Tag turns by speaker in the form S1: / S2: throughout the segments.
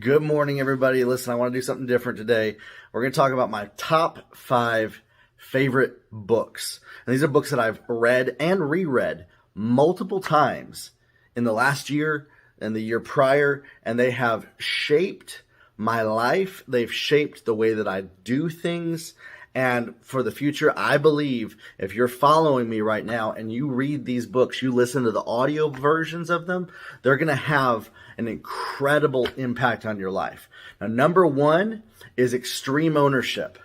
S1: Good morning, everybody. Listen, I want to do something different today. We're going to talk about my top 5 favorite books. And these are books that I've read and reread multiple times in the last year and the year prior, and they have shaped my life. They've shaped the way that I do things. And for the future, I believe if you're following me right now and you read these books, you listen to the audio versions of them, they're going to have an incredible impact on your life. Now, number 1 is Extreme Ownership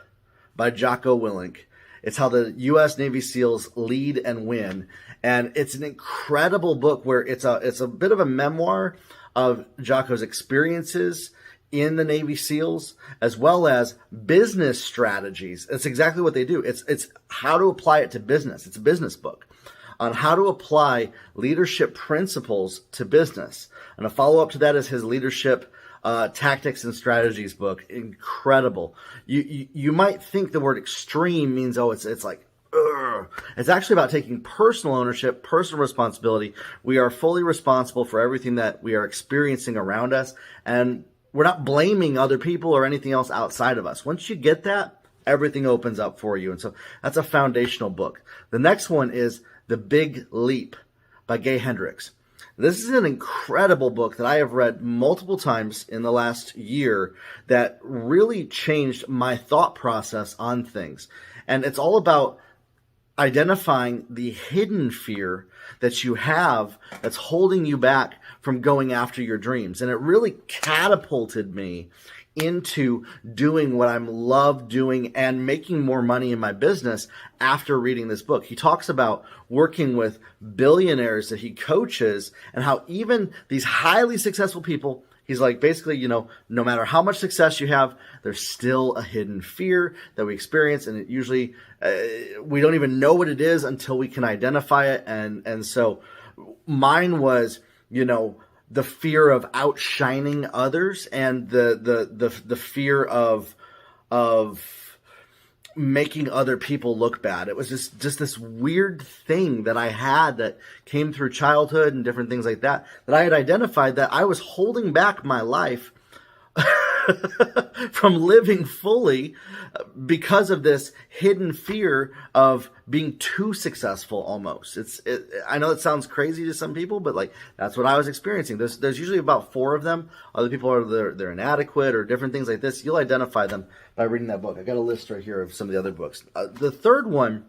S1: by Jocko Willink. It's how the U.S. Navy SEALs lead and win. And it's an incredible book where it's a bit of a memoir of Jocko's experiences in the Navy SEALs, as well as business strategies. It's exactly what they do. It's how to apply it to business. It's a business book on how to apply leadership principles to business. And a follow-up to that is his leadership tactics and strategies book. Incredible. You might think the word extreme means, it's like, ugh. It's actually about taking personal ownership, personal responsibility. We are fully responsible for everything that we are experiencing around us, and we're not blaming other people or anything else outside of us. Once you get that, everything opens up for you. And so that's a foundational book. The next one is The Big Leap by Gay Hendricks. This is an incredible book that I have read multiple times in the last year that really changed my thought process on things. And it's all about identifying the hidden fear that you have that's holding you back from going after your dreams. And it really catapulted me into doing what I love doing and making more money in my business after reading this book. He talks about working with billionaires that he coaches and how even these highly successful people, he's like, basically, no matter how much success you have, there's still a hidden fear that we experience. And it usually, we don't even know what it is until we can identify it. And so mine was, the fear of outshining others and the fear of making other people look bad. It was just this weird thing that I had that came through childhood and different things like that I had identified that I was holding back my life from living fully because of this hidden fear of being too successful almost. I know it sounds crazy to some people, but that's what I was experiencing. There's usually about 4 of them. Other people are they're inadequate or different things like this. You'll identify them by reading that book. I got a list right here of some of the other books. The third one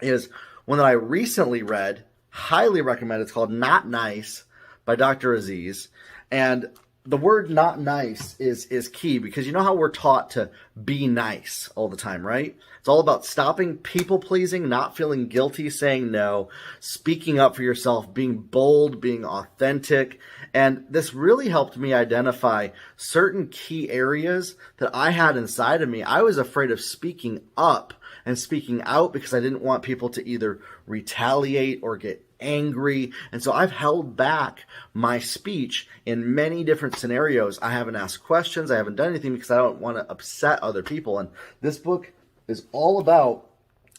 S1: is one that I recently read, highly recommend. It's called Not Nice by Dr. Aziz. And the word not nice is key because you know how we're taught to be nice all the time, right? It's all about stopping people pleasing, not feeling guilty, saying no, speaking up for yourself, being bold, being authentic. And this really helped me identify certain key areas that I had inside of me. I was afraid of speaking up and speaking out because I didn't want people to either retaliate or get angry. And so I've held back my speech in many different scenarios. I haven't asked questions. I haven't done anything because I don't want to upset other people. And this book is all about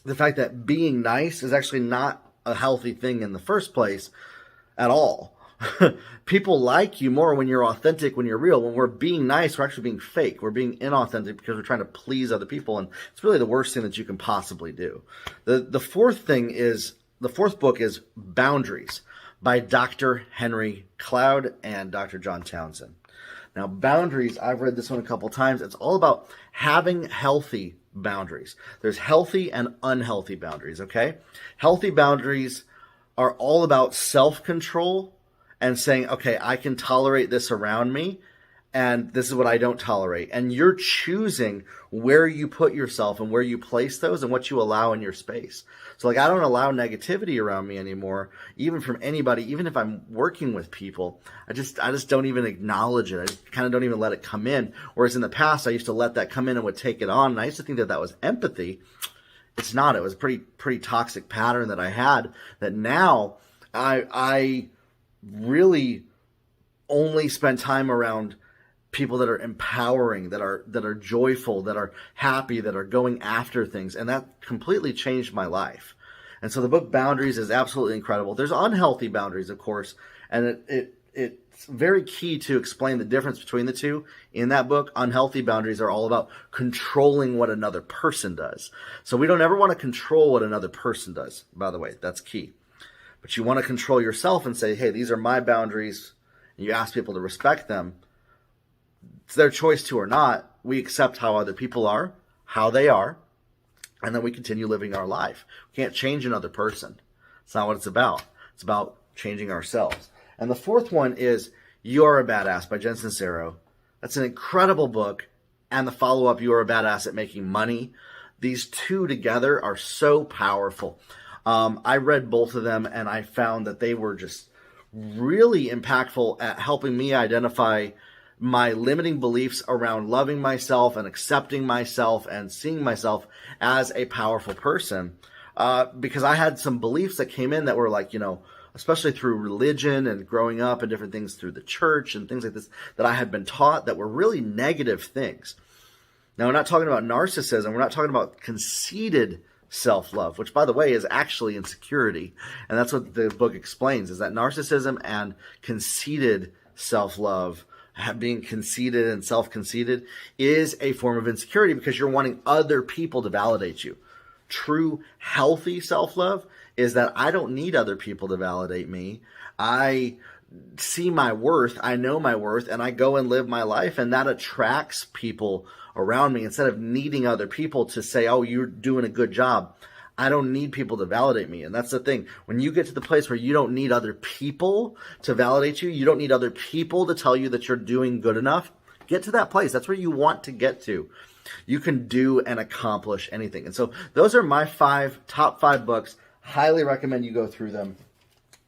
S1: the fact that being nice is actually not a healthy thing in the first place at all. People like you more when you're authentic, when you're real. When we're being nice, we're actually being fake. We're being inauthentic because we're trying to please other people. And it's really the worst thing that you can possibly do. The fourth book is Boundaries by Dr. Henry Cloud and Dr. John Townsend. Now, Boundaries, I've read this one a couple times. It's all about having healthy boundaries. There's healthy and unhealthy boundaries, okay? Healthy boundaries are all about self-control and saying, okay, I can tolerate this around me, and this is what I don't tolerate. And you're choosing where you put yourself and where you place those and what you allow in your space. So I don't allow negativity around me anymore, even from anybody, even if I'm working with people. I just don't even acknowledge it. I just kind of don't even let it come in. Whereas in the past, I used to let that come in and would take it on. And I used to think that was empathy. It's not. It was a pretty toxic pattern that I had that now I really only spend time around people that are empowering, that are joyful, that are happy, that are going after things. And that completely changed my life. And so the book Boundaries is absolutely incredible. There's unhealthy boundaries, of course, and it it's very key to explain the difference between the two in that book. Unhealthy boundaries are all about controlling what another person does. So we don't ever want to control what another person does, by the way. That's key. But you want to control yourself and say, hey, these are my boundaries. And you ask people to respect them. It's their choice to or not. We accept how other people are, how they are, and then we continue living our life. We can't change another person. It's not what it's about. It's about changing ourselves. And the fourth one is You're a Badass by Jenn Sincero. That's an incredible book. And the follow-up, You're a Badass at Making Money. These two together are so powerful. I read both of them, and I found that they were just really impactful at helping me identify my limiting beliefs around loving myself and accepting myself and seeing myself as a powerful person. Because I had some beliefs that came in that were like, especially through religion and growing up and different things through the church and things like this that I had been taught that were really negative things. Now, we're not talking about narcissism. We're not talking about conceited self-love, which, by the way, is actually insecurity. And that's what the book explains, is that narcissism and conceited self-love, being conceited and self-conceited, is a form of insecurity because you're wanting other people to validate you. True, healthy self-love is that I don't need other people to validate me. I see my worth, I know my worth, and I go and live my life, and that attracts people around me instead of needing other people to say, oh, you're doing a good job. I don't need people to validate me. And that's the thing. When you get to the place where you don't need other people to validate you, you don't need other people to tell you that you're doing good enough, get to that place. That's where you want to get to. You can do and accomplish anything. And so those are my top five books. Highly recommend you go through them.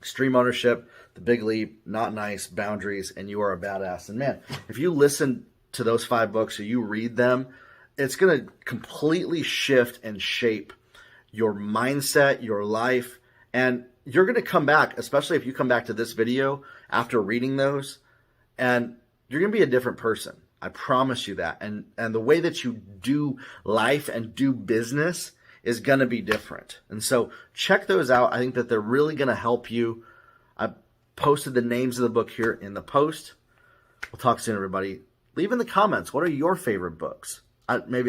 S1: Extreme Ownership, The Big Leap, Not Nice, Boundaries, and You Are a Badass. And man, if you listen to those 5 books or you read them, it's going to completely shift and shape your mindset, your life, and you're going to come back, especially if you come back to this video after reading those, and you're going to be a different person. I promise you that. And the way that you do life and do business is going to be different. And so check those out. I think that they're really going to help you. I posted the names of the book here in the post. We'll talk soon, everybody. Leave in the comments, what are your favorite books? Maybe